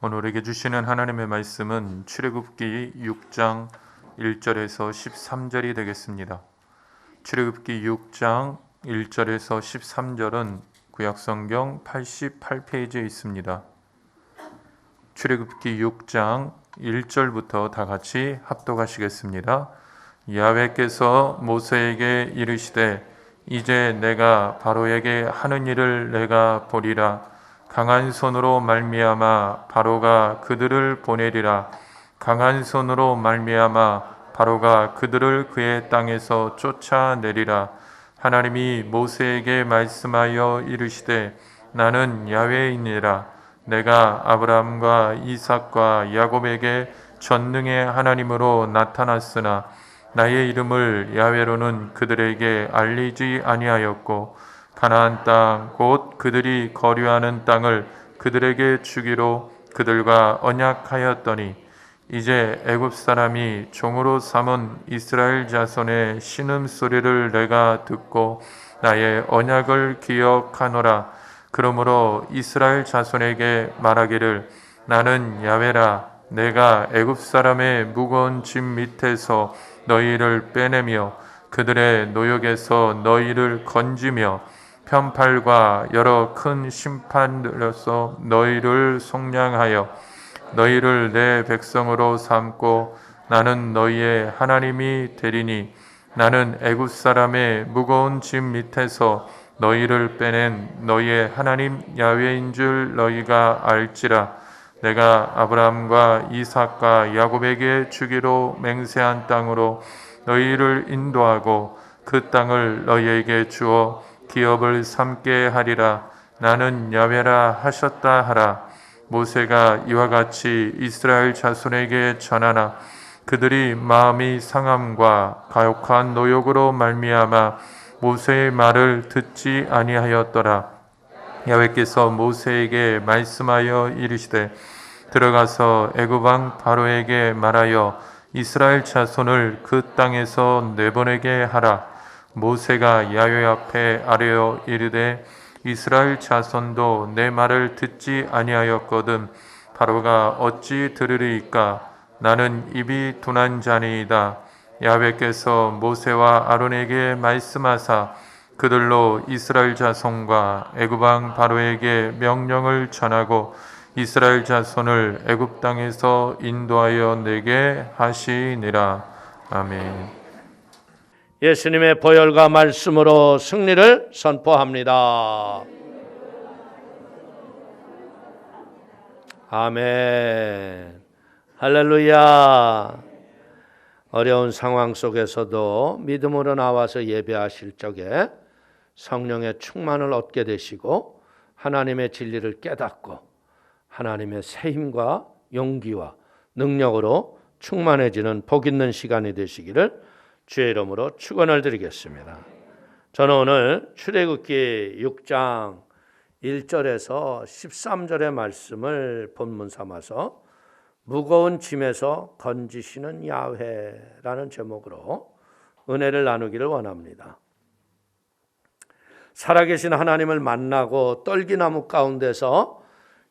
오늘에게 주시는 하나님의 말씀은 출애굽기 6장 1절에서 13절이 되겠습니다. 출애굽기 6장 1절에서 13절은 구약성경 88페이지에 있습니다. 출애굽기 6장 1절부터 다 같이 합독하시겠습니다. 야훼께서 모세에게 이르시되 이제 내가 바로에게 하는 일을 내가 보리라. 강한 손으로 말미암아 바로가 그들을 보내리라. 강한 손으로 말미암아 바로가 그들을 그의 땅에서 쫓아내리라. 하나님이 모세에게 말씀하여 이르시되 나는 야훼이니라. 내가 아브라함과 이삭과 야곱에게 전능의 하나님으로 나타났으나 나의 이름을 야훼로는 그들에게 알리지 아니하였고 가나안 땅 곧 그들이 거류하는 땅을 그들에게 주기로 그들과 언약하였더니 이제 애굽 사람이 종으로 삼은 이스라엘 자손의 신음소리를 내가 듣고 나의 언약을 기억하노라. 그러므로 이스라엘 자손에게 말하기를 나는 야훼라. 내가 애굽 사람의 무거운 짐 밑에서 너희를 빼내며 그들의 노역에서 너희를 건지며 편팔과 여러 큰 심판으로서 너희를 속량하여 너희를 내 백성으로 삼고 나는 너희의 하나님이 되리니 나는 애굽 사람의 무거운 짐 밑에서 너희를 빼낸 너희의 하나님 야훼인 줄 너희가 알지라. 내가 아브라함과 이삭과 야곱에게 주기로 맹세한 땅으로 너희를 인도하고 그 땅을 너희에게 주어 기업을 삼게 하리라. 나는 야훼라 하셨다 하라. 모세가 이와 같이 이스라엘 자손에게 전하나 그들이 마음이 상함과 가혹한 노역으로 말미암아 모세의 말을 듣지 아니하였더라. 야훼께서 모세에게 말씀하여 이르시되 들어가서 애굽 왕 바로에게 말하여 이스라엘 자손을 그 땅에서 내보내게 하라. 모세가 야훼 앞에 아뢰어 이르되 이스라엘 자손도 내 말을 듣지 아니하였거든 바로가 어찌 들으리이까. 나는 입이 둔한 자니이다. 야훼께서 모세와 아론에게 말씀하사 그들로 이스라엘 자손과 애굽 왕 바로에게 명령을 전하고 이스라엘 자손을 애굽 땅에서 인도하여 내게 하시니라. 아멘. 예수님의 보혈과 말씀으로 승리를 선포합니다. 아멘. 할렐루야. 어려운 상황 속에서도 믿음으로 나와서 예배하실 적에 성령의 충만을 얻게 되시고 하나님의 진리를 깨닫고 하나님의 새 힘과 용기와 능력으로 충만해지는 복 있는 시간이 되시기를 주의 이름으로 축원을 드리겠습니다. 저는 오늘 출애굽기 6장 1절에서 13절의 말씀을 본문 삼아서 무거운 짐에서 건지시는 야훼라는 제목으로 은혜를 나누기를 원합니다. 살아계신 하나님을 만나고 떨기나무 가운데서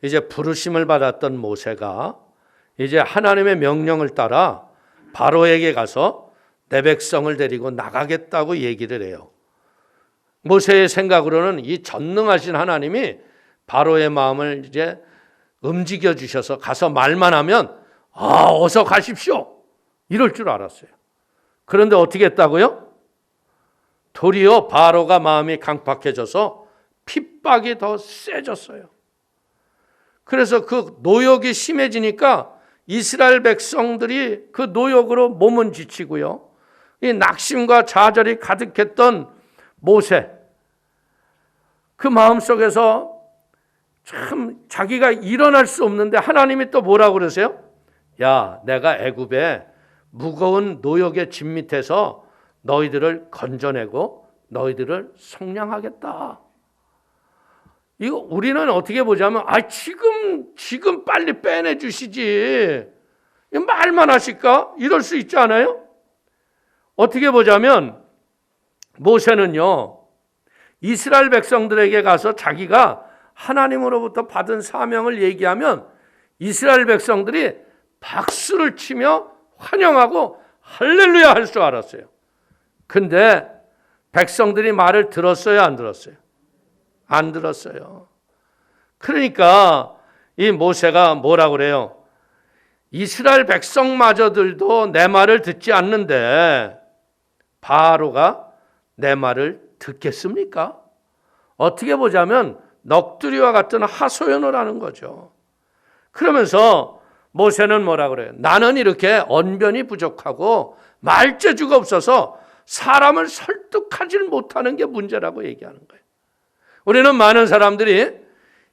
이제 부르심을 받았던 모세가 이제 하나님의 명령을 따라 바로에게 가서 내 백성을 데리고 나가겠다고 얘기를 해요. 모세의 생각으로는 이 전능하신 하나님이 바로의 마음을 이제 움직여 주셔서 가서 말만 하면 어서 가십시오 이럴 줄 알았어요. 그런데 어떻게 했다고요? 도리어 바로가 마음이 강팍해져서 핍박이 더 세졌어요. 그래서 그 노역이 심해지니까 이스라엘 백성들이 그 노역으로 몸은 지치고요. 이 낙심과 좌절이 가득했던 모세, 그 마음속에서 참 자기가 일어날 수 없는데 하나님이 또 뭐라고 그러세요? 야, 내가 애굽의 무거운 노역의 짐 밑에서 너희들을 건져내고 너희들을 속량하겠다. 이거 우리는 어떻게 보자면 지금 빨리 빼내 주시지. 말만 하실까? 이럴 수 있지 않아요? 어떻게 보자면 모세는요, 이스라엘 백성들에게 가서 자기가 하나님으로부터 받은 사명을 얘기하면 이스라엘 백성들이 박수를 치며 환영하고 할렐루야 할 줄 알았어요. 근데 백성들이 말을 들었어요, 안 들었어요? 안 들었어요. 그러니까 이 모세가 뭐라고 그래요? 이스라엘 백성마저들도 내 말을 듣지 않는데 바로가 내 말을 듣겠습니까? 어떻게 보자면 넋두리와 같은 하소연을 하는 거죠. 그러면서 모세는 뭐라 그래요? 나는 이렇게 언변이 부족하고 말재주가 없어서 사람을 설득하지 못하는 게 문제라고 얘기하는 거예요. 우리는 많은 사람들이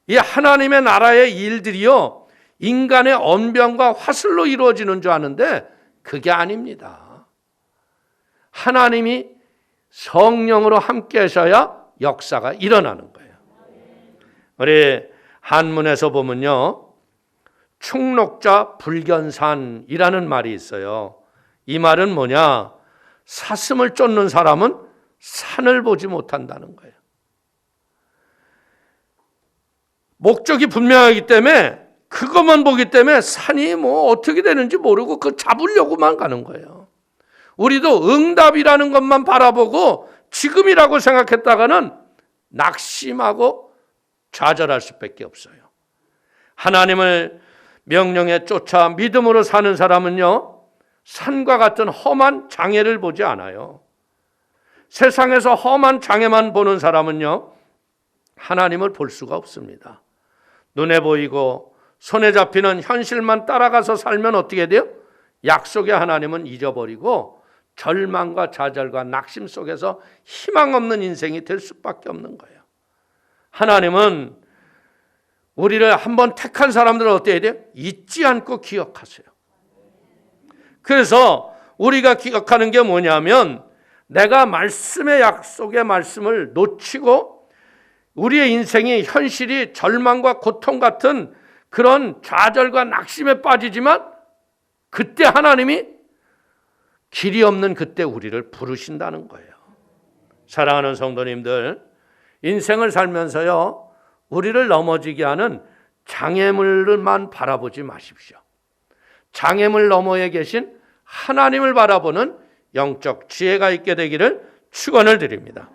이 하나님의 나라의 일들이요, 인간의 언변과 화술로 이루어지는 줄 아는데 그게 아닙니다. 하나님이 성령으로 함께 하셔야 역사가 일어나는 거예요. 우리 한문에서 보면요, 충록자 불견산이라는 말이 있어요. 이 말은 뭐냐? 사슴을 쫓는 사람은 산을 보지 못한다는 거예요. 목적이 분명하기 때문에 그것만 보기 때문에 산이 뭐 어떻게 되는지 모르고 그거 잡으려고만 가는 거예요. 우리도 응답이라는 것만 바라보고 지금이라고 생각했다가는 낙심하고 좌절할 수밖에 없어요. 하나님을 명령에 쫓아 믿음으로 사는 사람은요, 산과 같은 험한 장애를 보지 않아요. 세상에서 험한 장애만 보는 사람은요, 하나님을 볼 수가 없습니다. 눈에 보이고 손에 잡히는 현실만 따라가서 살면 어떻게 돼요? 약속의 하나님은 잊어버리고 절망과 좌절과 낙심 속에서 희망 없는 인생이 될 수밖에 없는 거예요. 하나님은 우리를 한번 택한 사람들은 어떻게 해야 돼요? 잊지 않고 기억하세요. 그래서 우리가 기억하는 게 뭐냐면, 내가 말씀의 약속의 말씀을 놓치고 우리의 인생이 현실이 절망과 고통 같은 그런 좌절과 낙심에 빠지지만 그때 하나님이 길이 없는 그때 우리를 부르신다는 거예요. 사랑하는 성도님들, 인생을 살면서요, 우리를 넘어지게 하는 장애물만 바라보지 마십시오. 장애물 너머에 계신 하나님을 바라보는 영적 지혜가 있게 되기를 축원을 드립니다.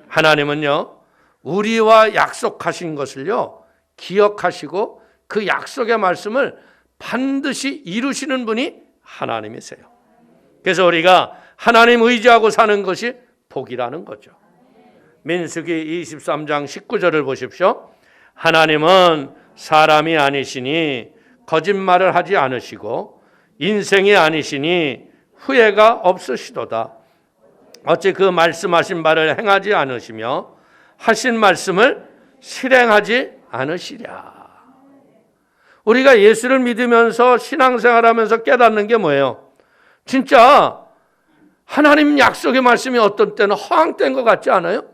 하나님은요, 우리와 약속하신 것을요, 기억하시고 그 약속의 말씀을 반드시 이루시는 분이 하나님이세요. 그래서 우리가 하나님 의지하고 사는 것이 복이라는 거죠. 민수기 23장 19절을 보십시오. 하나님은 사람이 아니시니 거짓말을 하지 않으시고 인생이 아니시니 후회가 없으시도다. 어찌 그 말씀하신 바를 행하지 않으시며 하신 말씀을 실행하지 않으시랴. 우리가 예수를 믿으면서 신앙생활하면서 깨닫는 게 뭐예요? 진짜 하나님 약속의 말씀이 어떤 때는 허황된 것 같지 않아요?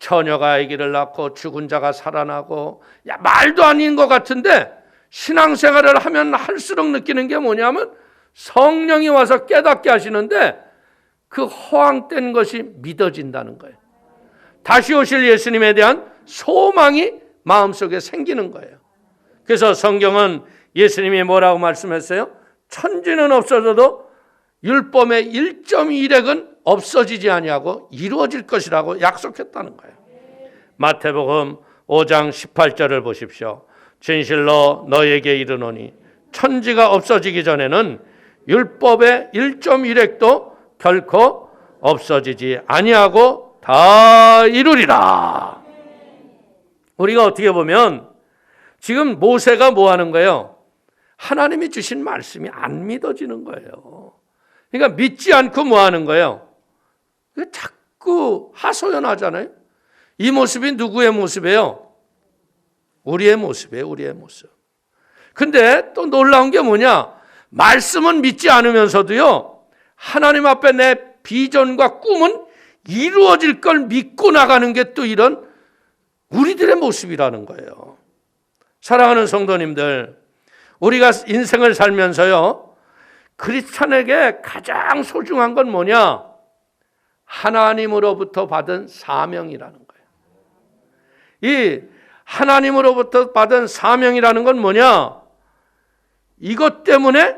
처녀가 아기를 낳고 죽은 자가 살아나고, 말도 아닌 것 같은데 신앙생활을 하면 할수록 느끼는 게 뭐냐면 성령이 와서 깨닫게 하시는데 그 허황된 것이 믿어진다는 거예요. 다시 오실 예수님에 대한 소망이 마음속에 생기는 거예요. 그래서 성경은 예수님이 뭐라고 말씀했어요? 천지는 없어져도 율법의 1.1획은 없어지지 아니하고 이루어질 것이라고 약속했다는 거예요. 마태복음 5장 18절을 보십시오. 진실로 너에게 이르노니 천지가 없어지기 전에는 율법의 1.1획도 결코 없어지지 아니하고 다 이루리라. 우리가 어떻게 보면 지금 모세가 뭐 하는 거예요? 하나님이 주신 말씀이 안 믿어지는 거예요. 그러니까 믿지 않고 뭐 하는 거예요? 자꾸 하소연하잖아요. 이 모습이 누구의 모습이에요? 우리의 모습이에요. 우리의 모습. 근데 또 놀라운 게 뭐냐? 말씀은 믿지 않으면서도요, 하나님 앞에 내 비전과 꿈은 이루어질 걸 믿고 나가는 게 또 이런 우리들의 모습이라는 거예요. 사랑하는 성도님들, 우리가 인생을 살면서요, 크리스찬에게 가장 소중한 건 뭐냐? 하나님으로부터 받은 사명이라는 거예요. 이 하나님으로부터 받은 사명이라는 건 뭐냐? 이것 때문에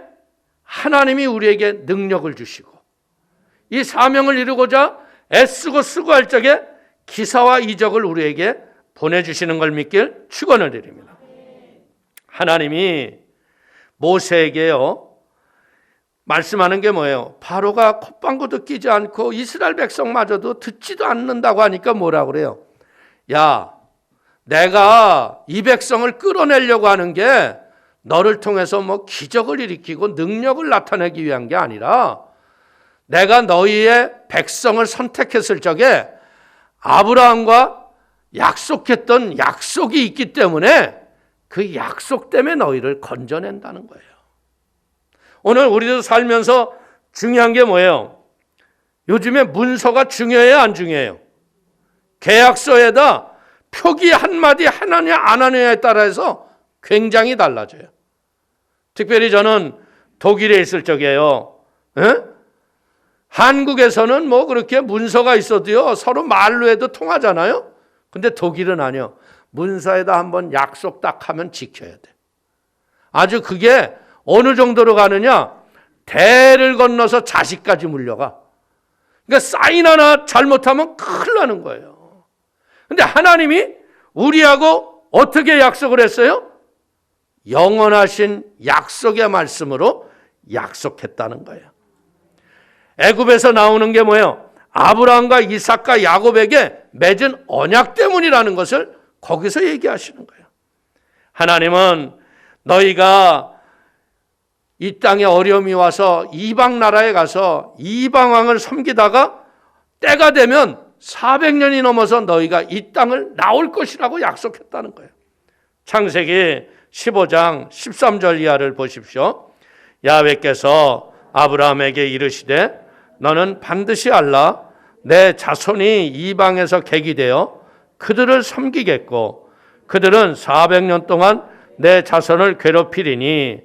하나님이 우리에게 능력을 주시고 이 사명을 이루고자 애쓰고 수고할 적에 기사와 이적을 우리에게 보내주시는 걸 믿길 축원을 드립니다. 하나님이 모세에게요 말씀하는 게 뭐예요? 바로가 콧방구도 끼지 않고 이스라엘 백성마저도 듣지도 않는다고 하니까 뭐라 그래요? 야, 내가 이 백성을 끌어내려고 하는 게 너를 통해서 뭐 기적을 일으키고 능력을 나타내기 위한 게 아니라 내가 너희의 백성을 선택했을 적에 아브라함과 약속했던 약속이 있기 때문에 그 약속 때문에 너희를 건져낸다는 거예요. 오늘 우리도 살면서 중요한 게 뭐예요? 요즘에 문서가 중요해요, 안 중요해요? 계약서에다 표기 한마디 하느냐 안 하느냐에 따라서 굉장히 달라져요. 특별히 저는 독일에 있을 적에요. 한국에서는 뭐 그렇게 문서가 있어도요 서로 말로 해도 통하잖아요. 근데 독일은 아니요. 문서에다 한번 약속 딱 하면 지켜야 돼. 아주 그게 어느 정도로 가느냐? 대를 건너서 자식까지 물려가. 그러니까 사인 하나 잘못하면 큰일 나는 거예요. 근데 하나님이 우리하고 어떻게 약속을 했어요? 영원하신 약속의 말씀으로 약속했다는 거예요. 애굽에서 나오는 게 뭐예요? 아브라함과 이삭과 야곱에게 맺은 언약 때문이라는 것을 거기서 얘기하시는 거예요. 하나님은 너희가 이 땅에 어려움이 와서 이방 나라에 가서 이방 왕을 섬기다가 때가 되면 400년이 넘어서 너희가 이 땅을 나올 것이라고 약속했다는 거예요. 창세기 15장 13절 이하를 보십시오. 야훼께서 아브라함에게 이르시되 너는 반드시 알라 내 자손이 이방에서 객이 되어 그들을 섬기겠고 그들은 400년 동안 내 자손을 괴롭히리니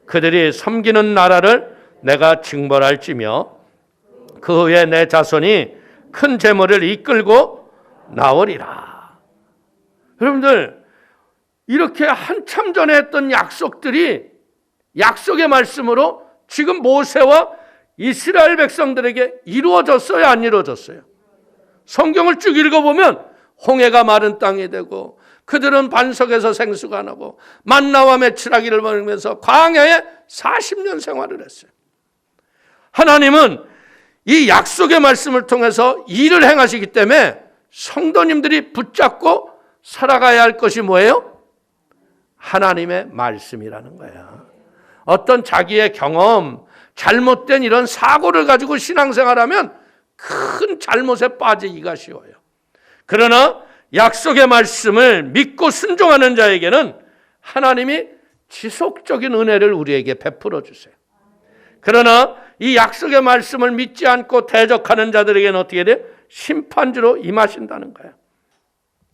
그들이 섬기는 나라를 내가 징벌할지며 그 후에 내 자손이 큰 재물을 이끌고 나오리라. 여러분들 이렇게 한참 전에 했던 약속들이 약속의 말씀으로 지금 모세와 이스라엘 백성들에게 이루어졌어요, 안 이루어졌어요? 성경을 쭉 읽어보면 홍해가 마른 땅이 되고 그들은 반석에서 생수가 나고 만나와 메추라기를 먹으면서 광야에 40년 생활을 했어요. 하나님은 이 약속의 말씀을 통해서 일을 행하시기 때문에 성도님들이 붙잡고 살아가야 할 것이 뭐예요? 하나님의 말씀이라는 거야. 어떤 자기의 경험, 잘못된 이런 사고를 가지고 신앙생활하면 큰 잘못에 빠지기가 쉬워요. 그러나 약속의 말씀을 믿고 순종하는 자에게는 하나님이 지속적인 은혜를 우리에게 베풀어 주세요. 그러나 이 약속의 말씀을 믿지 않고 대적하는 자들에게는 어떻게 돼요? 심판주로 임하신다는 거예요.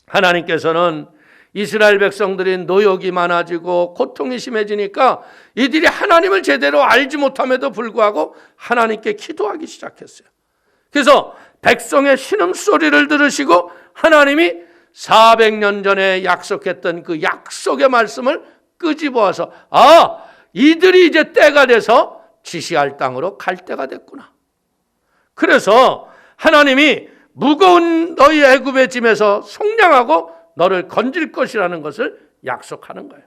하나님께서는 이스라엘 백성들이 노역이 많아지고 고통이 심해지니까 이들이 하나님을 제대로 알지 못함에도 불구하고 하나님께 기도하기 시작했어요. 그래서 백성의 신음소리를 들으시고 하나님이 400년 전에 약속했던 그 약속의 말씀을 끄집어와서 이들이 이제 때가 돼서 지시할 땅으로 갈 때가 됐구나. 그래서 하나님이 무거운 너희 애굽의 짐에서 속량하고 너를 건질 것이라는 것을 약속하는 거예요.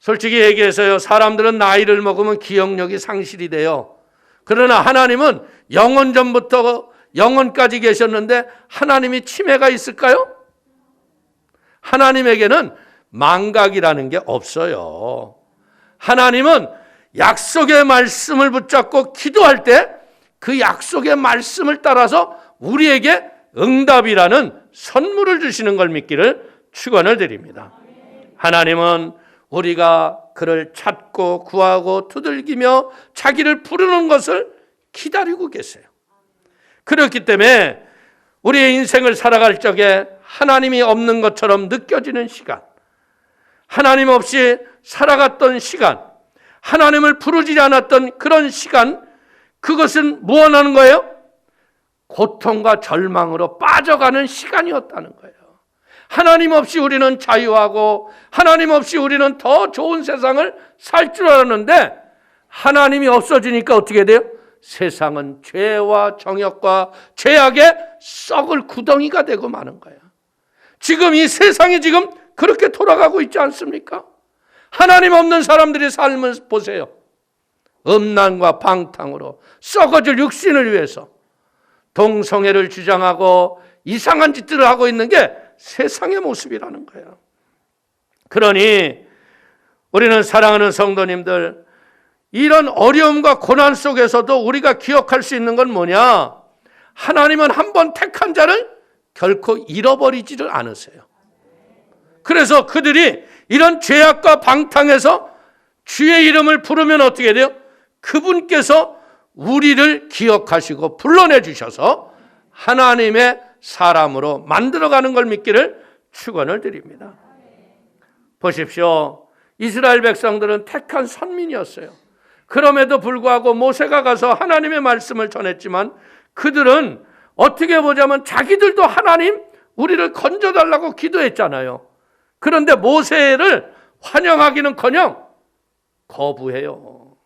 솔직히 얘기해서요, 사람들은 나이를 먹으면 기억력이 상실이 돼요. 그러나 하나님은 영원 전부터 영원까지 계셨는데 하나님이 치매가 있을까요? 하나님에게는 망각이라는 게 없어요. 하나님은 약속의 말씀을 붙잡고 기도할 때 그 약속의 말씀을 따라서 우리에게 응답이라는 선물을 주시는 걸 믿기를 축원을 드립니다. 하나님은 우리가 그를 찾고 구하고 두들기며 자기를 부르는 것을 기다리고 계세요. 그렇기 때문에 우리의 인생을 살아갈 적에 하나님이 없는 것처럼 느껴지는 시간, 하나님 없이 살아갔던 시간, 하나님을 부르지 않았던 그런 시간, 그것은 무엇하는 거예요? 고통과 절망으로 빠져가는 시간이었다는 거예요. 하나님 없이 우리는 자유하고 하나님 없이 우리는 더 좋은 세상을 살 줄 알았는데 하나님이 없어지니까 어떻게 돼요? 세상은 죄와 정욕과 죄악의 썩을 구덩이가 되고 마는 거야. 지금 이 세상이 지금 그렇게 돌아가고 있지 않습니까? 하나님 없는 사람들의 삶을 보세요. 음란과 방탕으로 썩어질 육신을 위해서 동성애를 주장하고 이상한 짓들을 하고 있는 게 세상의 모습이라는 거예요. 그러니 우리는 사랑하는 성도님들, 이런 어려움과 고난 속에서도 우리가 기억할 수 있는 건 뭐냐? 하나님은 한 번 택한 자를 결코 잃어버리지를 않으세요. 그래서 그들이 이런 죄악과 방탕에서 주의 이름을 부르면 어떻게 돼요? 그분께서 우리를 기억하시고 불러내 주셔서 하나님의 사람으로 만들어가는 걸 믿기를 축원을 드립니다. 보십시오. 이스라엘 백성들은 택한 선민이었어요. 그럼에도 불구하고 모세가 가서 하나님의 말씀을 전했지만 그들은 어떻게 보자면 자기들도 하나님 우리를 건져달라고 기도했잖아요. 그런데 모세를 환영하기는커녕 거부해요.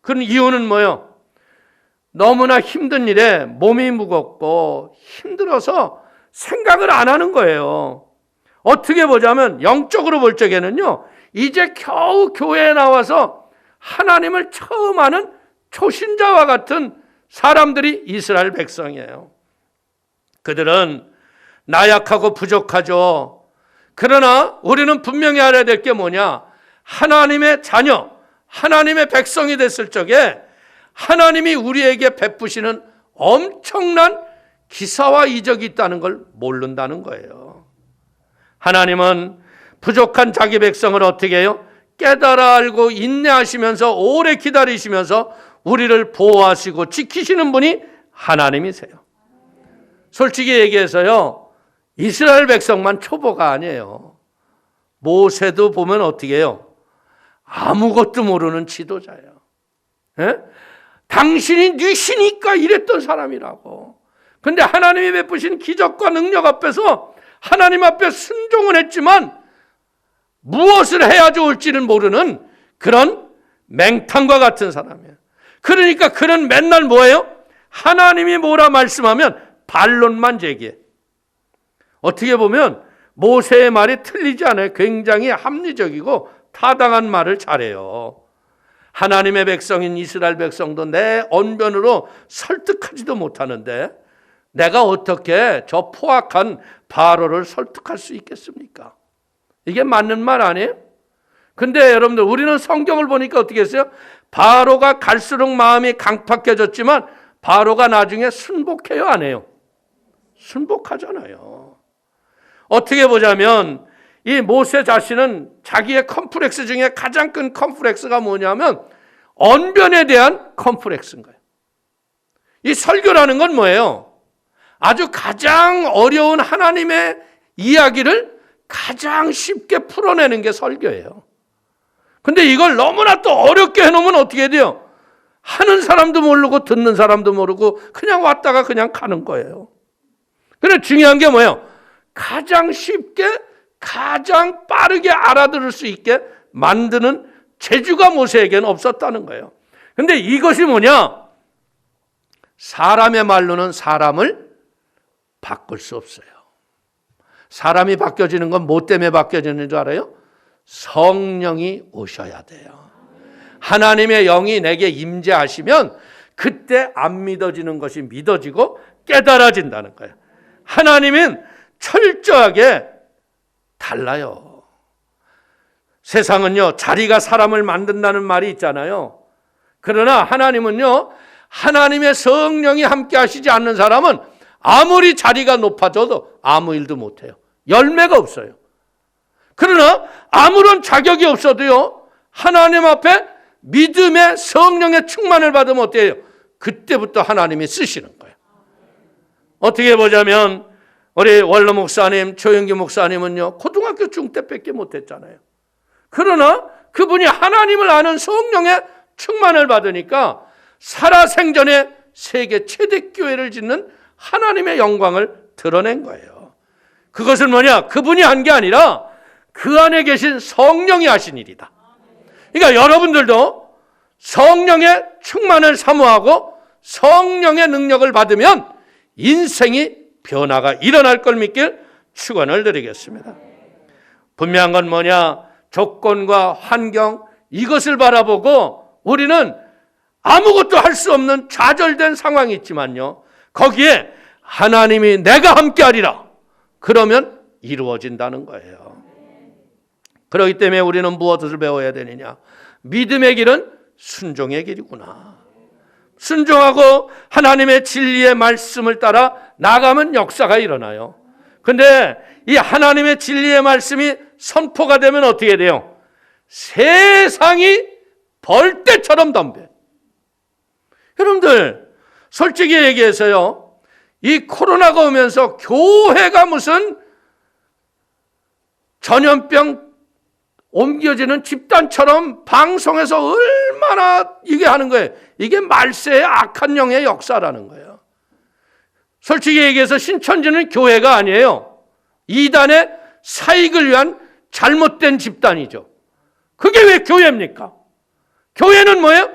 그 이유는 뭐예요? 너무나 힘든 일에 몸이 무겁고 힘들어서 생각을 안 하는 거예요. 어떻게 보자면 영적으로 볼 적에는요, 이제 겨우 교회에 나와서 하나님을 처음 아는 초신자와 같은 사람들이 이스라엘 백성이에요. 그들은 나약하고 부족하죠. 그러나 우리는 분명히 알아야 될 게 뭐냐? 하나님의 자녀, 하나님의 백성이 됐을 적에 하나님이 우리에게 베푸시는 엄청난 기사와 이적이 있다는 걸 모른다는 거예요. 하나님은 부족한 자기 백성을 어떻게 해요? 깨달아 알고 인내하시면서 오래 기다리시면서 우리를 보호하시고 지키시는 분이 하나님이세요. 솔직히 얘기해서요, 이스라엘 백성만 초보가 아니에요. 모세도 보면 어떻게 해요? 아무것도 모르는 지도자예요. 예? 당신이 뉘시니까 이랬던 사람이라고. 근데 하나님이 베푸신 기적과 능력 앞에서 하나님 앞에 순종은 했지만 무엇을 해야 좋을지는 모르는 그런 맹탕과 같은 사람이에요. 그러니까 그는 맨날 뭐예요? 하나님이 뭐라 말씀하면 반론만 제기해. 어떻게 보면 모세의 말이 틀리지 않아요. 굉장히 합리적이고 타당한 말을 잘해요. 하나님의 백성인 이스라엘 백성도 내 언변으로 설득하지도 못하는데 내가 어떻게 저 포악한 바로를 설득할 수 있겠습니까? 이게 맞는 말 아니에요? 근데 여러분들, 우리는 성경을 보니까 어떻게 했어요? 바로가 갈수록 마음이 강팍해졌지만 바로가 나중에 순복해요, 안 해요? 순복하잖아요. 어떻게 보자면 이 모세 자신은 자기의 컴플렉스 중에 가장 큰 컴플렉스가 뭐냐면 언변에 대한 컴플렉스인 거예요. 이 설교라는 건 뭐예요? 아주 가장 어려운 하나님의 이야기를 가장 쉽게 풀어내는 게 설교예요. 근데 이걸 너무나 또 어렵게 해놓으면 어떻게 돼요? 하는 사람도 모르고 듣는 사람도 모르고 그냥 왔다가 그냥 가는 거예요. 근데 중요한 게 뭐예요? 가장 쉽게 가장 빠르게 알아들을 수 있게 만드는 재주가 모세에게는 없었다는 거예요. 근데 이것이 뭐냐? 사람의 말로는 사람을 바꿀 수 없어요. 사람이 바뀌어지는 건 뭐 때문에 바뀌어지는 줄 알아요? 성령이 오셔야 돼요. 하나님의 영이 내게 임재하시면 그때 안 믿어지는 것이 믿어지고 깨달아진다는 거예요. 하나님은 철저하게 달라요. 세상은요, 자리가 사람을 만든다는 말이 있잖아요. 그러나 하나님은요, 하나님의 성령이 함께 하시지 않는 사람은 아무리 자리가 높아져도 아무 일도 못해요. 열매가 없어요. 그러나 아무런 자격이 없어도요, 하나님 앞에 믿음의 성령의 충만을 받으면 어때요? 그때부터 하나님이 쓰시는 거예요. 어떻게 보자면 우리 원로 목사님, 조영기 목사님은요, 고등학교 중때밖에 못했잖아요. 그러나 그분이 하나님을 아는 성령의 충만을 받으니까 살아생전에 세계 최대 교회를 짓는 하나님의 영광을 드러낸 거예요. 그것은 뭐냐? 그분이 한 게 아니라 그 안에 계신 성령이 하신 일이다. 그러니까 여러분들도 성령의 충만을 사모하고 성령의 능력을 받으면 인생이 변화가 일어날 걸 믿길 축원을 드리겠습니다. 분명한 건 뭐냐? 조건과 환경 이것을 바라보고 우리는 아무것도 할 수 없는 좌절된 상황이 있지만요, 거기에 하나님이 내가 함께하리라 그러면 이루어진다는 거예요. 그렇기 때문에 우리는 무엇을 배워야 되느냐? 믿음의 길은 순종의 길이구나. 순종하고 하나님의 진리의 말씀을 따라 나가면 역사가 일어나요. 근데 이 하나님의 진리의 말씀이 선포가 되면 어떻게 돼요? 세상이 벌떼처럼 덤벼. 여러분들 솔직히 얘기해서요, 이 코로나가 오면서 교회가 무슨 전염병 옮겨지는 집단처럼 방송에서 얼마나 이게 하는 거예요. 이게 말세의 악한 영의 역사라는 거예요. 솔직히 얘기해서 신천지는 교회가 아니에요. 이단의 사익을 위한 잘못된 집단이죠. 그게 왜 교회입니까? 교회는 뭐예요?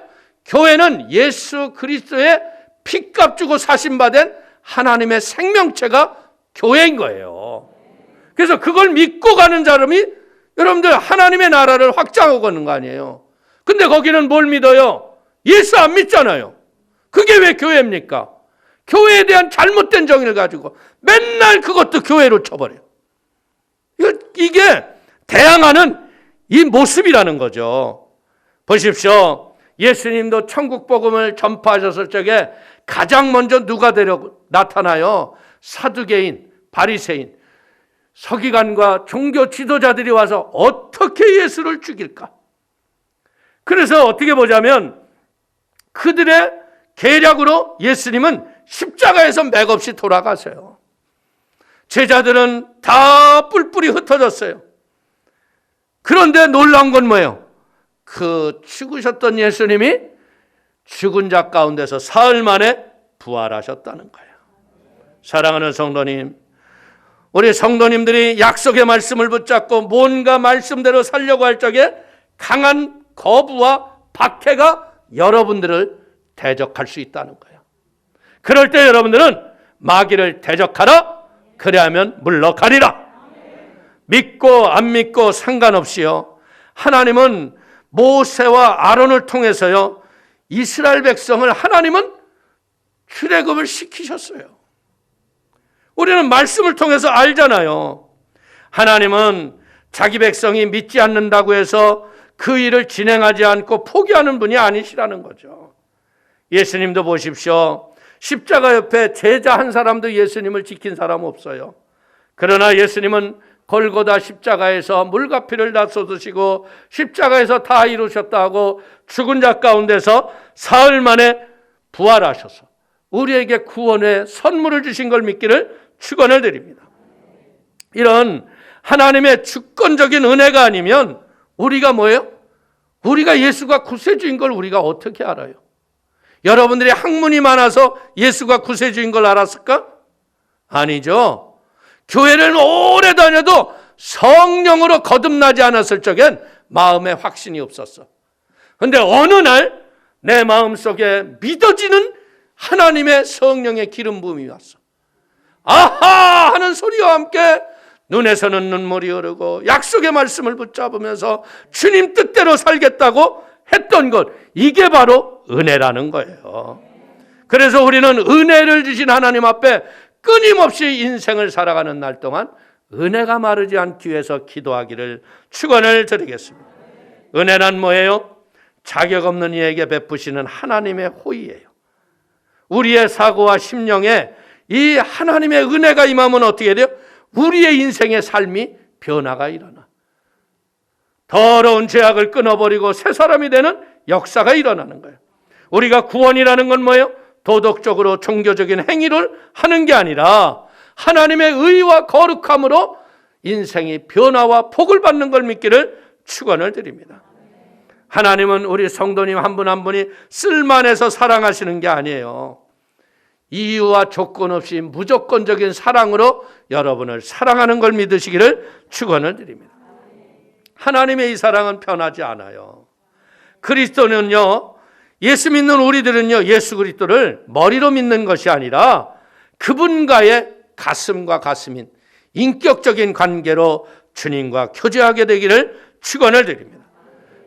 교회는 예수 그리스도의 피값 주고 사신받은 하나님의 생명체가 교회인 거예요. 그래서 그걸 믿고 가는 사람이 여러분들 하나님의 나라를 확장하고 가는 거 아니에요. 근데 거기는 뭘 믿어요? 예수 안 믿잖아요. 그게 왜 교회입니까? 교회에 대한 잘못된 정의를 가지고 맨날 그것도 교회로 쳐버려요. 이게 대항하는 이 모습이라는 거죠. 보십시오. 예수님도 천국 복음을 전파하셨을 적에 가장 먼저 누가 나타나요? 사두개인, 바리새인, 서기관과 종교 지도자들이 와서 어떻게 예수를 죽일까? 그래서 어떻게 보자면 그들의 계략으로 예수님은 십자가에서 맥없이 돌아가세요. 제자들은 다 뿔뿔이 흩어졌어요. 그런데 놀라운 건 뭐예요? 그 죽으셨던 예수님이 죽은 자 가운데서 사흘 만에 부활하셨다는 거예요. 사랑하는 성도님, 우리 성도님들이 약속의 말씀을 붙잡고 뭔가 말씀대로 살려고 할 적에 강한 거부와 박해가 여러분들을 대적할 수 있다는 거예요. 그럴 때 여러분들은 마귀를 대적하라. 그래야면 물러가리라. 믿고 안 믿고 상관없이요, 하나님은 모세와 아론을 통해서요, 이스라엘 백성을 하나님은 출애굽을 시키셨어요. 우리는 말씀을 통해서 알잖아요. 하나님은 자기 백성이 믿지 않는다고 해서 그 일을 진행하지 않고 포기하는 분이 아니시라는 거죠. 예수님도 보십시오. 십자가 옆에 제자 한 사람도 예수님을 지킨 사람 없어요. 그러나 예수님은 골고다 십자가에서 물과 피를 다 쏟으시고 십자가에서 다 이루셨다고 죽은 자 가운데서 사흘 만에 부활하셔서 우리에게 구원의 선물을 주신 걸 믿기를 축원을 드립니다. 이런 하나님의 주권적인 은혜가 아니면 우리가 뭐예요? 우리가 예수가 구세주인 걸 우리가 어떻게 알아요? 여러분들이 학문이 많아서 예수가 구세주인 걸 알았을까? 아니죠. 교회를 오래 다녀도 성령으로 거듭나지 않았을 적엔 마음에 확신이 없었어. 그런데 어느 날 내 마음속에 믿어지는 하나님의 성령의 기름 부음이 왔어. 아하 하는 소리와 함께 눈에서는 눈물이 흐르고 약속의 말씀을 붙잡으면서 주님 뜻대로 살겠다고 했던 것, 이게 바로 은혜라는 거예요. 그래서 우리는 은혜를 주신 하나님 앞에 끊임없이 인생을 살아가는 날 동안 은혜가 마르지 않기 위해서 기도하기를 축원을 드리겠습니다. 은혜란 뭐예요? 자격 없는 이에게 베푸시는 하나님의 호의예요. 우리의 사고와 심령에 이 하나님의 은혜가 임하면 어떻게 돼요? 우리의 인생의 삶이 변화가 일어나. 더러운 죄악을 끊어버리고 새 사람이 되는 역사가 일어나는 거예요. 우리가 구원이라는 건 뭐예요? 도덕적으로 종교적인 행위를 하는 게 아니라 하나님의 의와 거룩함으로 인생이 변화와 복을 받는 걸 믿기를 축원을 드립니다. 하나님은 우리 성도님 한 분 한 분이 쓸만해서 사랑하시는 게 아니에요. 이유와 조건 없이 무조건적인 사랑으로 여러분을 사랑하는 걸 믿으시기를 축원을 드립니다. 하나님의 이 사랑은 변하지 않아요. 그리스도는요, 예수 믿는 우리들은요, 예수 그리스도를 머리로 믿는 것이 아니라 그분과의 가슴과 가슴인 인격적인 관계로 주님과 교제하게 되기를 축원을 드립니다.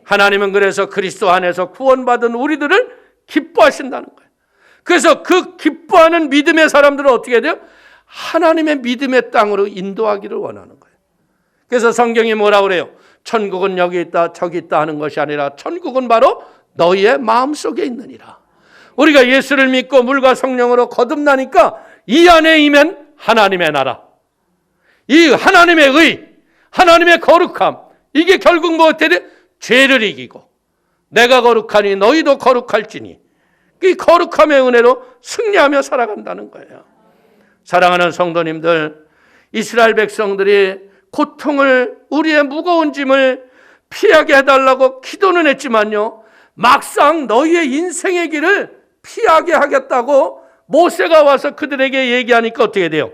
하나님은 그래서 그리스도 안에서 구원받은 우리들을 기뻐하신다는 거예요. 그래서 그 기뻐하는 믿음의 사람들은 어떻게 돼요? 하나님의 믿음의 땅으로 인도하기를 원하는 거예요. 그래서 성경이 뭐라 그래요? 천국은 여기 있다 저기 있다 하는 것이 아니라 천국은 바로 너희의 마음속에 있느니라. 우리가 예수를 믿고 물과 성령으로 거듭나니까 이 안에 임한 하나님의 나라, 이 하나님의 의, 하나님의 거룩함, 이게 결국 무엇이 돼? 죄를 이기고 내가 거룩하니 너희도 거룩할지니, 이 거룩함의 은혜로 승리하며 살아간다는 거예요. 사랑하는 성도님들, 이스라엘 백성들이 고통을, 우리의 무거운 짐을 피하게 해달라고 기도는 했지만요, 막상 너희의 인생의 길을 피하게 하겠다고 모세가 와서 그들에게 얘기하니까 어떻게 돼요?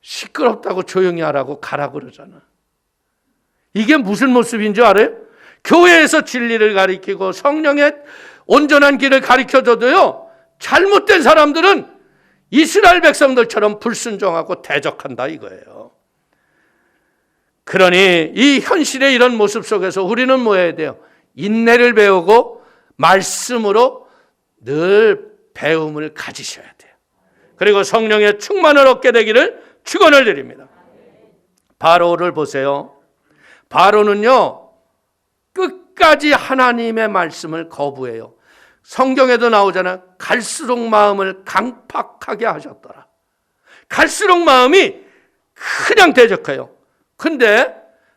시끄럽다고 조용히 하라고 가라 그러잖아. 이게 무슨 모습인 줄 알아요? 교회에서 진리를 가리키고 성령의 온전한 길을 가리켜줘도요, 잘못된 사람들은 이스라엘 백성들처럼 불순종하고 대적한다 이거예요. 그러니 이 현실의 이런 모습 속에서 우리는 뭐 해야 돼요? 인내를 배우고 말씀으로 늘 배움을 가지셔야 돼요. 그리고 성령의 충만을 얻게 되기를 축원을 드립니다. 바로를 보세요. 바로는요, 끝까지 하나님의 말씀을 거부해요. 성경에도 나오잖아요. 갈수록 마음을 강팍하게 하셨더라. 갈수록 마음이 그냥 대적해요. 근데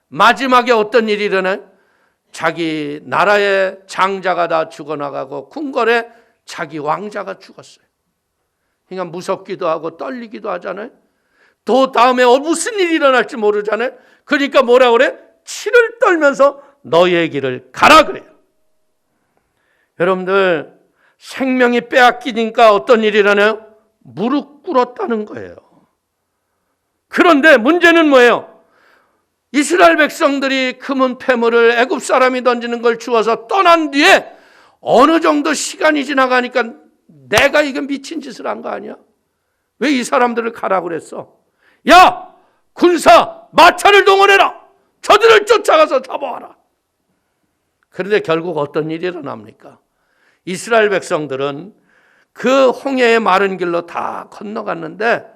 마지막에 어떤 일이 일어나요? 자기 나라의 장자가 다 죽어나가고 궁궐에 자기 왕자가 죽었어요. 그러니까 무섭기도 하고 떨리기도 하잖아요. 또 다음에 무슨 일이 일어날지 모르잖아요. 그러니까 뭐라 그래? 치를 떨면서 너희의 길을 가라 그래요. 여러분들, 생명이 빼앗기니까 어떤 일이 일어나요? 무릎 꿇었다는 거예요. 그런데 문제는 뭐예요? 이스라엘 백성들이 금은 패물을 애굽 사람이 던지는 걸 주워서 떠난 뒤에 어느 정도 시간이 지나가니까 내가 이거 미친 짓을 한 거 아니야? 왜 이 사람들을 가라 그랬어? 야! 군사! 마차를 동원해라! 저들을 쫓아가서 잡아와라! 그런데 결국 어떤 일이 일어납니까? 이스라엘 백성들은 그 홍해의 마른 길로 다 건너갔는데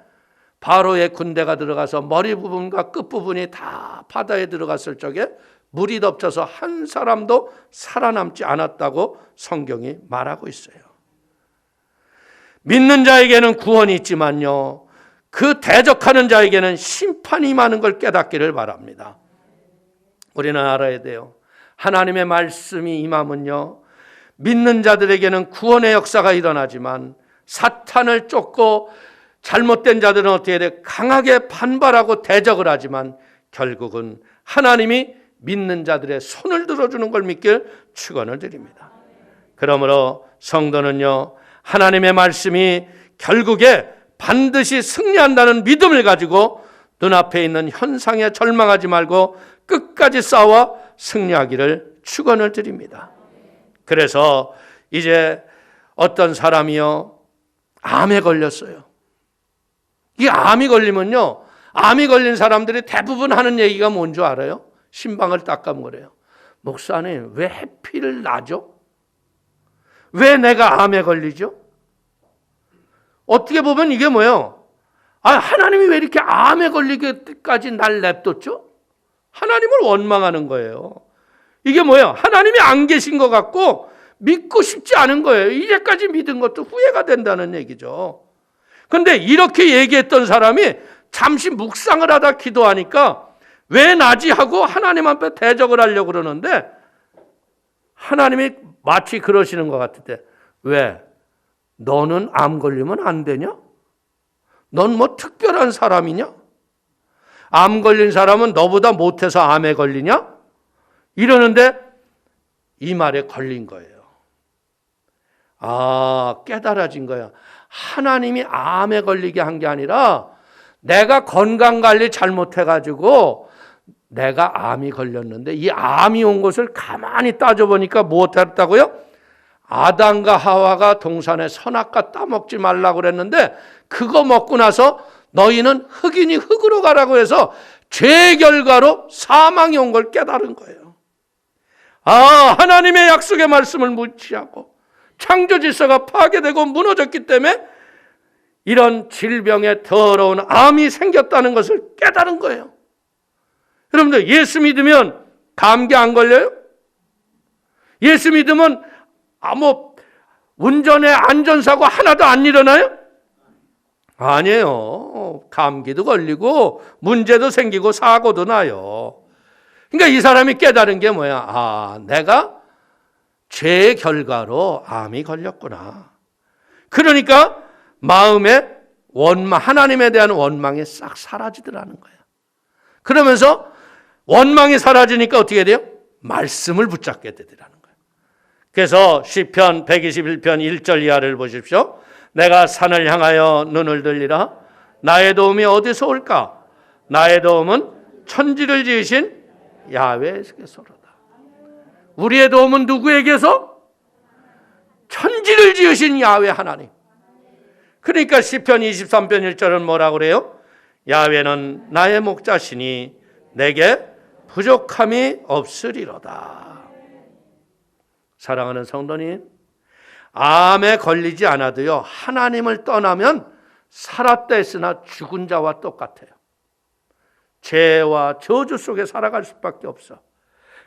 바로의 군대가 들어가서 머리 부분과 끝 부분이 다 바다에 들어갔을 적에 물이 덮쳐서 한 사람도 살아남지 않았다고 성경이 말하고 있어요. 믿는 자에게는 구원이 있지만요, 그 대적하는 자에게는 심판이 임하는 걸 깨닫기를 바랍니다. 우리는 알아야 돼요. 하나님의 말씀이 임하면요, 믿는 자들에게는 구원의 역사가 일어나지만 사탄을 쫓고 잘못된 자들은 어떻게 돼? 강하게 반발하고 대적을 하지만 결국은 하나님이 믿는 자들의 손을 들어주는 걸 믿길 축원을 드립니다. 그러므로 성도는요, 하나님의 말씀이 결국에 반드시 승리한다는 믿음을 가지고 눈앞에 있는 현상에 절망하지 말고 끝까지 싸워 승리하기를 축원을 드립니다. 그래서 이제 어떤 사람이요, 암에 걸렸어요. 이 암이 걸리면요, 암이 걸린 사람들이 대부분 하는 얘기가 뭔 줄 알아요? 신방을 닦아먹으래요. 목사님, 왜 해필 나죠? 왜 내가 암에 걸리죠? 어떻게 보면 이게 뭐예요? 하나님이 왜 이렇게 암에 걸리기까지 날 냅뒀죠? 하나님을 원망하는 거예요. 이게 뭐예요? 하나님이 안 계신 것 같고 믿고 싶지 않은 거예요. 이제까지 믿은 것도 후회가 된다는 얘기죠. 근데 이렇게 얘기했던 사람이 잠시 묵상을 하다 기도하니까 왜 나지 하고 하나님 앞에 대적을 하려고 그러는데 하나님이 마치 그러시는 것 같은데, 왜? 너는 암 걸리면 안 되냐? 넌 뭐 특별한 사람이냐? 암 걸린 사람은 너보다 못해서 암에 걸리냐? 이러는데 이 말에 걸린 거예요. 깨달아진 거야. 하나님이 암에 걸리게 한 게 아니라 내가 건강관리 잘못해가지고 내가 암이 걸렸는데 이 암이 온 것을 가만히 따져보니까 무엇했다고요? 아담과 하와가 동산에 선악과 따먹지 말라고 그랬는데 그거 먹고 나서 너희는 흙이니 흙으로 가라고 해서 죄 결과로 사망이 온 걸 깨달은 거예요. 아, 하나님의 약속의 말씀을 무시하고 창조 질서가 파괴되고 무너졌기 때문에 이런 질병의 더러운 암이 생겼다는 것을 깨달은 거예요. 여러분들 예수 믿으면 감기 안 걸려요? 예수 믿으면 운전에 안전사고 하나도 안 일어나요? 아니에요. 감기도 걸리고 문제도 생기고 사고도 나요. 그러니까 이 사람이 깨달은 게 뭐야? 아, 내가 죄의 결과로 암이 걸렸구나. 그러니까 마음에 하나님에 대한 원망이 싹 사라지더라는 거야. 그러면서 원망이 사라지니까 어떻게 돼요? 말씀을 붙잡게 되더라는 거예요. 그래서 시편 121편 1절 이하를 보십시오. 내가 산을 향하여 눈을 들리라. 나의 도움이 어디서 올까? 나의 도움은 천지를 지으신 야훼에게서로다. 우리의 도움은 누구에게서? 천지를 지으신 야훼 하나님. 그러니까 시편 23편 1절은 뭐라고 그래요? 야훼는 나의 목자시니 내게 부족함이 없으리로다. 사랑하는 성도님, 암에 걸리지 않아도요, 하나님을 떠나면 살았다 했으나 죽은 자와 똑같아요. 죄와 저주 속에 살아갈 수밖에 없어.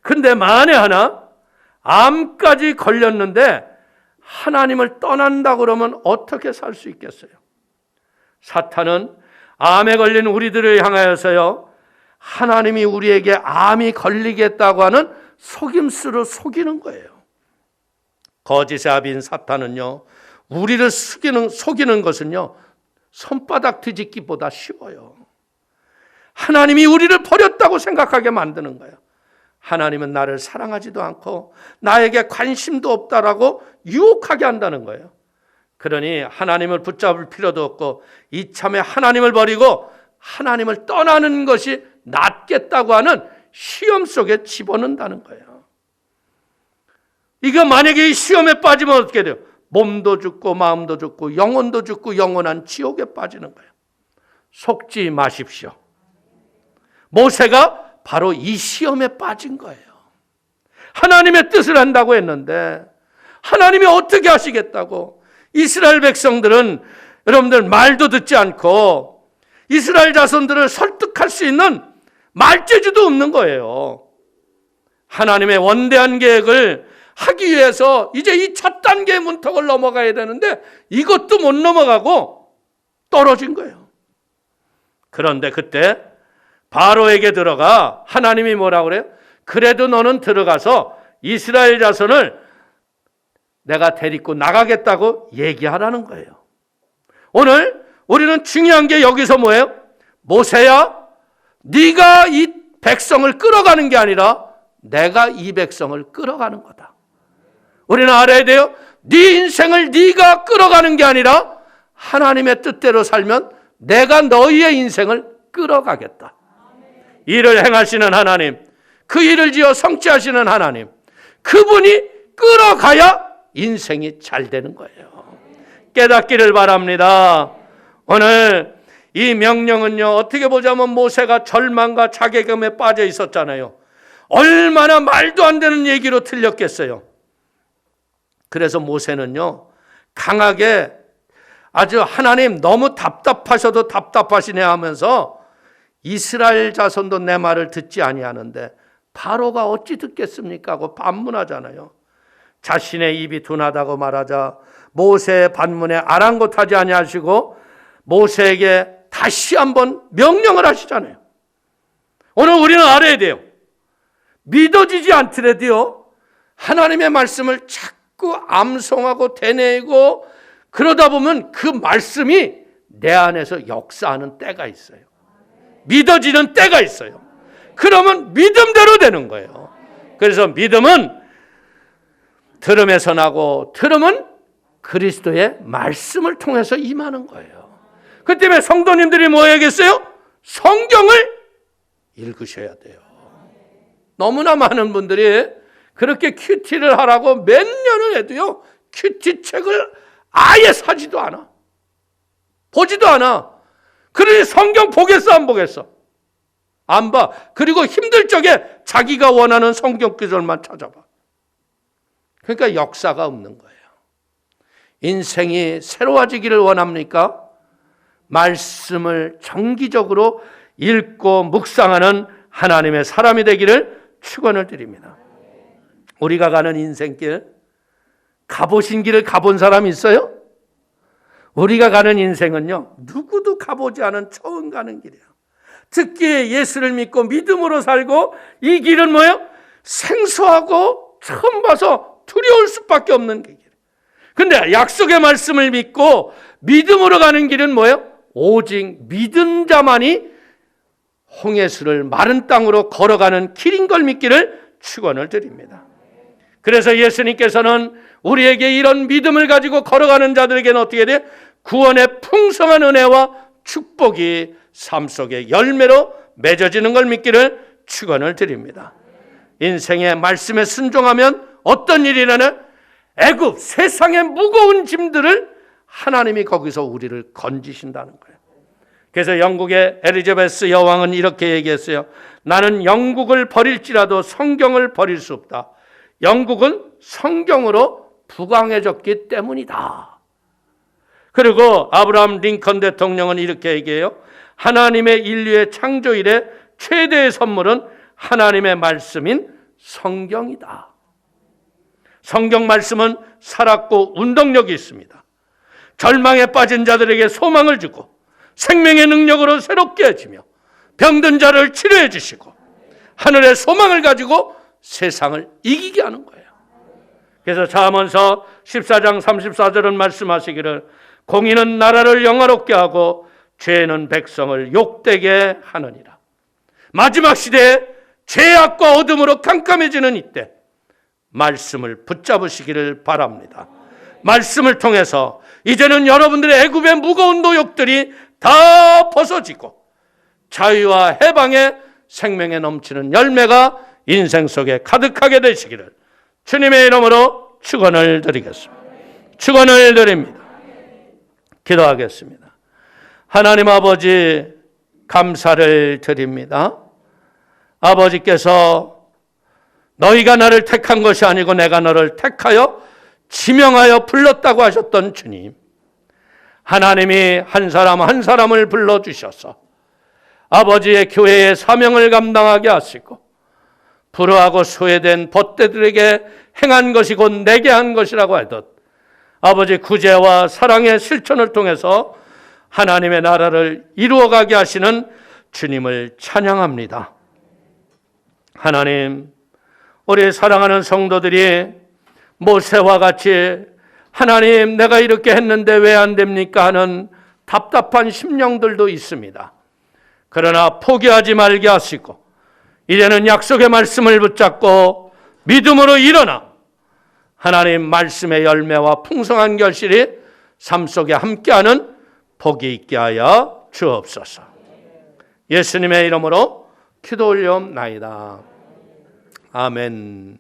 근데 만에 하나 암까지 걸렸는데 하나님을 떠난다 그러면 어떻게 살 수 있겠어요? 사탄은 암에 걸린 우리들을 향하여서요, 하나님이 우리에게 암이 걸리겠다고 하는 속임수로 속이는 거예요. 거짓의 아비인 사탄은요, 우리를 속이는 것은요, 손바닥 뒤집기보다 쉬워요. 하나님이 우리를 버렸다고 생각하게 만드는 거예요. 하나님은 나를 사랑하지도 않고 나에게 관심도 없다라고 유혹하게 한다는 거예요. 그러니 하나님을 붙잡을 필요도 없고 이참에 하나님을 버리고 하나님을 떠나는 것이 낫겠다고 하는 시험 속에 집어넣는다는 거예요. 이거 만약에 이 시험에 빠지면 어떻게 돼요? 몸도 죽고 마음도 죽고 영혼도 죽고 영원한 지옥에 빠지는 거예요. 속지 마십시오. 모세가 바로 이 시험에 빠진 거예요. 하나님의 뜻을 한다고 했는데 하나님이 어떻게 하시겠다고? 이스라엘 백성들은 여러분들 말도 듣지 않고 이스라엘 자손들을 설득할 수 있는 말재주도 없는 거예요. 하나님의 원대한 계획을 하기 위해서 이제 이 첫 단계의 문턱을 넘어가야 되는데 이것도 못 넘어가고 떨어진 거예요. 그런데 그때 바로에게 들어가 하나님이 뭐라고 그래요? 그래도 너는 들어가서 이스라엘 자손을 내가 데리고 나가겠다고 얘기하라는 거예요. 오늘 우리는 중요한 게 여기서 뭐예요? 모세야, 네가 이 백성을 끌어가는 게 아니라 내가 이 백성을 끌어가는 거다. 우리는 알아야 돼요. 네 인생을 네가 끌어가는 게 아니라 하나님의 뜻대로 살면 내가 너희의 인생을 끌어가겠다. 일을 행하시는 하나님, 그 일을 지어 성취하시는 하나님, 그분이 끌어가야 인생이 잘 되는 거예요. 깨닫기를 바랍니다. 오늘 이 명령은요, 어떻게 보자면 모세가 절망과 자괴감에 빠져 있었잖아요. 얼마나 말도 안 되는 얘기로 들렸겠어요. 그래서 모세는요, 강하게 아주 하나님 너무 답답하셔도 답답하시네 하면서 이스라엘 자손도 내 말을 듣지 아니하는데 바로가 어찌 듣겠습니까 하고 반문하잖아요. 자신의 입이 둔하다고 말하자 모세의 반문에 아랑곳하지 아니하시고 모세에게 다시 한번 명령을 하시잖아요. 오늘 우리는 알아야 돼요. 믿어지지 않더라도요, 하나님의 말씀을 자꾸 암송하고 되뇌이고 그러다 보면 그 말씀이 내 안에서 역사하는 때가 있어요. 믿어지는 때가 있어요. 그러면 믿음대로 되는 거예요. 그래서 믿음은 들음에서 나고 들음은 그리스도의 말씀을 통해서 임하는 거예요. 그 때문에 성도님들이 뭐 해야겠어요? 성경을 읽으셔야 돼요. 너무나 많은 분들이 그렇게 큐티를 하라고 몇 년을 해도요, 큐티 책을 아예 사지도 않아. 보지도 않아. 그러니 성경 보겠어, 안 보겠어? 안 봐. 그리고 힘들 적에 자기가 원하는 성경 구절만 찾아봐. 그러니까 역사가 없는 거예요. 인생이 새로워지기를 원합니까? 말씀을 정기적으로 읽고 묵상하는 하나님의 사람이 되기를 축원을 드립니다. 우리가 가는 인생길, 가보신 길을 가본 사람이 있어요? 우리가 가는 인생은요, 누구도 가보지 않은 처음 가는 길이에요. 특히 예수를 믿고 믿음으로 살고, 이 길은 뭐예요? 생소하고 처음 봐서 두려울 수밖에 없는 길. 근데 약속의 말씀을 믿고 믿음으로 가는 길은 뭐예요? 오직 믿은 자만이 홍해수를 마른 땅으로 걸어가는 길인 걸 믿기를 축원을 드립니다. 그래서 예수님께서는 우리에게 이런 믿음을 가지고 걸어가는 자들에게는 어떻게 돼? 구원의 풍성한 은혜와 축복이 삶 속에 열매로 맺어지는 걸 믿기를 축원을 드립니다. 인생의 말씀에 순종하면 어떤 일이 일어나요? 애굽 세상의 무거운 짐들을 하나님이 거기서 우리를 건지신다는 거예요. 그래서 영국의 엘리자베스 여왕은 이렇게 얘기했어요. 나는 영국을 버릴지라도 성경을 버릴 수 없다. 영국은 성경으로 부강해졌기 때문이다. 그리고 아브라함 링컨 대통령은 이렇게 얘기해요. 하나님의 인류의 창조 이래 최대의 선물은 하나님의 말씀인 성경이다. 성경 말씀은 살았고 운동력이 있습니다. 절망에 빠진 자들에게 소망을 주고 생명의 능력으로 새롭게 해주며 병든 자를 치료해 주시고 하늘의 소망을 가지고 세상을 이기게 하는 거예요. 그래서 잠언서 14장 34절은 말씀하시기를 공의는 나라를 영화롭게 하고 죄는 백성을 욕되게 하느니라. 마지막 시대에 죄악과 어둠으로 깜깜해지는 이때 말씀을 붙잡으시기를 바랍니다. 말씀을 통해서 이제는 여러분들의 애굽의 무거운 노역들이 다 벗어지고 자유와 해방의 생명에 넘치는 열매가 인생 속에 가득하게 되시기를 주님의 이름으로 축원을 드리겠습니다. 축원을 드립니다. 기도하겠습니다. 하나님 아버지 감사를 드립니다. 아버지께서 너희가 나를 택한 것이 아니고 내가 너를 택하여 지명하여 불렀다고 하셨던 주님, 하나님이 한 사람 한 사람을 불러주셔서 아버지의 교회의 사명을 감당하게 하시고 불우하고 소외된 벗대들에게 행한 것이 곧 내게 한 것이라고 하듯 아버지 구제와 사랑의 실천을 통해서 하나님의 나라를 이루어가게 하시는 주님을 찬양합니다. 하나님, 우리 사랑하는 성도들이 모세와 같이 하나님 내가 이렇게 했는데 왜 안 됩니까 하는 답답한 심령들도 있습니다. 그러나 포기하지 말게 하시고 이제는 약속의 말씀을 붙잡고 믿음으로 일어나 하나님 말씀의 열매와 풍성한 결실이 삶 속에 함께하는 복이 있게 하여 주옵소서. 예수님의 이름으로 기도 올려옵나이다. 아멘.